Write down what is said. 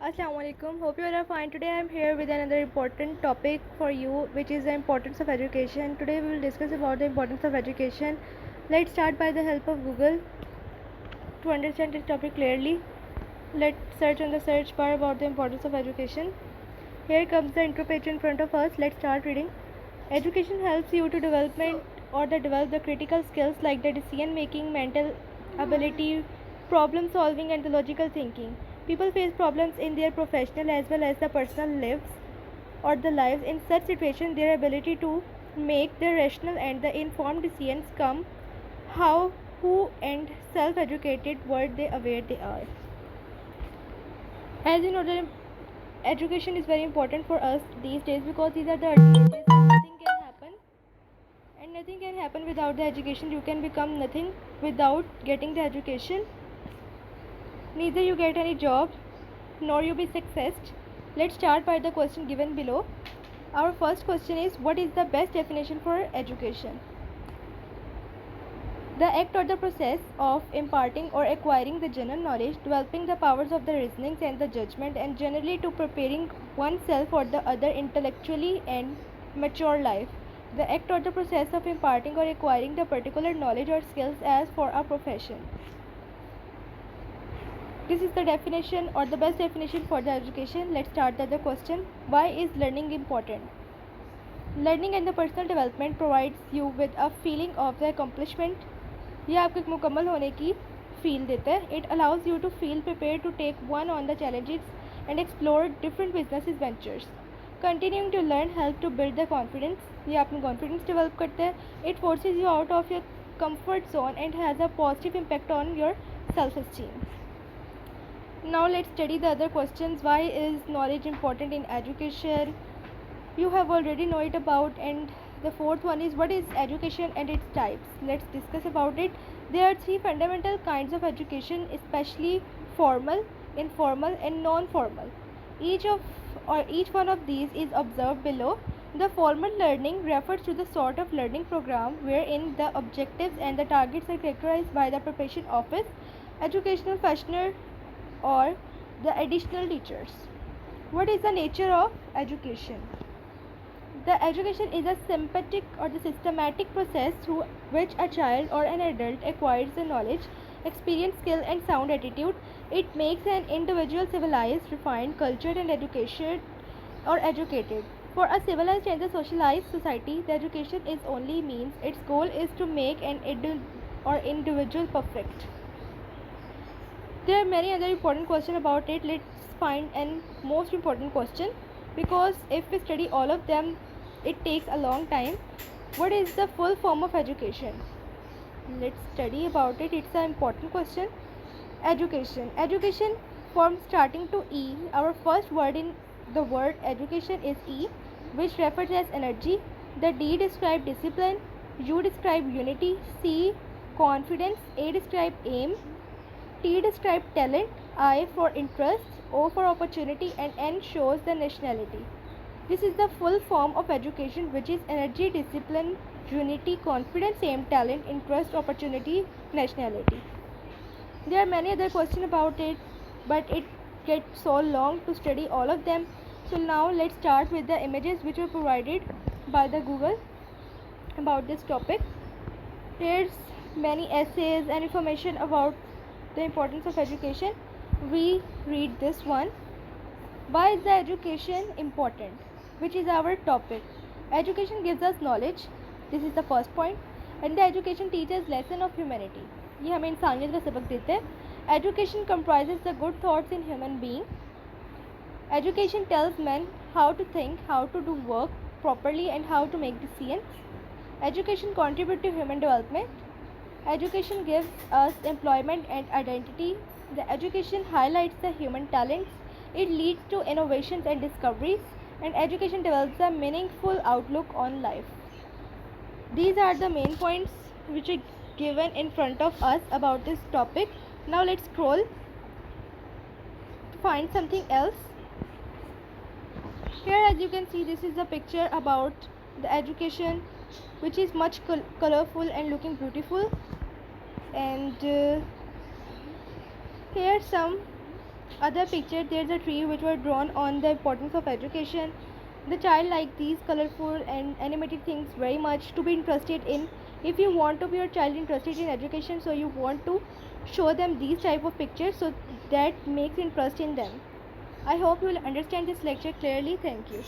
Assalamualaikum. Hope you all are fine. Today I am here with another important topic for you, which is the importance of education. Today we will discuss about the importance of education. Let's start by the help of Google to understand this topic clearly. Let's search on the search bar about the importance of education. Here comes the intro page in front of us. Let's start reading. Education helps you to develop the critical skills like the decision making, mental ability, problem solving, and the logical thinking. People face problems in their professional as well as the personal lives or the lives. In such situations, their ability to make the rational and the informed decisions come how, who, and self-educated world they aware they are. As you know, the education is very important for us these days because these are the early ages and nothing can happen without the education. You can become nothing without getting the education. Neither you get any job nor you be successed. Let's start by the question given below. Our first question is, what is the best definition for education? The act or the process of imparting or acquiring the general knowledge, developing the powers of the reasonings and the judgment, and generally to preparing oneself or the other intellectually and mature life. The act or the process of imparting or acquiring the particular knowledge or skills as for a profession. This is the definition or the best definition for the education. Let's start the other question. Why is learning important? Learning and the personal development provides you with a feeling of the accomplishment. ये आपको एक मुकम्मल होने की feel देता है. It allows you to feel prepared to take one on the challenges and explore different business ventures. Continuing to learn help to build the confidence. ये आपने confidence develop करता है. It forces you out of your comfort zone and has a positive impact on your self-esteem. Now let's study the other questions. Why is knowledge important in education? You have already know it about. And the fourth one is, what is education and its types? Let's discuss about it. There are three fundamental kinds of education, especially formal, informal, and non-formal. Each one of these is observed below. The formal learning refers to the sort of learning program wherein the objectives and the targets are characterized by the preparation of its educational professional or the additional teachers. What is the nature of education? The education is a sympathetic or the systematic process through which a child or an adult acquires the knowledge, experience, skill, and sound attitude. It makes an individual civilized, refined, cultured, and educated. For a civilized and a socialized society, the education is only means. Its goal is to make an individual perfect. There are many other important questions about it. Let's find an most important question, because if we study all of them, it takes a long time. What is the full form of education? Let's study about it. It's an important question. Education from starting to E. Our first word in the word education is E, which refers as energy. The D describe discipline, U describe unity, C confidence, A describe aim, T describe talent, I for interest, O for opportunity, and N shows the nationality. This is the full form of education, which is energy, discipline, unity, confidence, aim, talent, interest, opportunity, nationality. There are many other questions about it, but it gets so long to study all of them. So now let's start with the images which were provided by the Google about this topic. Here's many essays and information about the importance of education. We read this one. Why is the education important? Which is our topic. Education gives us knowledge. This is the first point. And the education teaches lesson of humanity. ये हमें इंसानियत का सबक देते हैं. Education comprises the good thoughts in human being. Education tells men how to think, how to do work properly, and how to make decisions. Education contributes to human development. Education gives us employment and identity. The education highlights the human talents. It leads to innovations and discoveries. And education develops a meaningful outlook on life. These are the main points which are given in front of us about this topic. Now let's scroll to find something else. Here, as you can see, this is a picture about the education, which is much colorful and looking beautiful. And here some other picture, there's a tree which were drawn on the importance of education. The child liked these colorful and animated things very much to be interested in. If you want to be your child interested in education, so you want to show them these type of pictures, so that makes interest in them. I hope you will understand this lecture clearly. Thank you.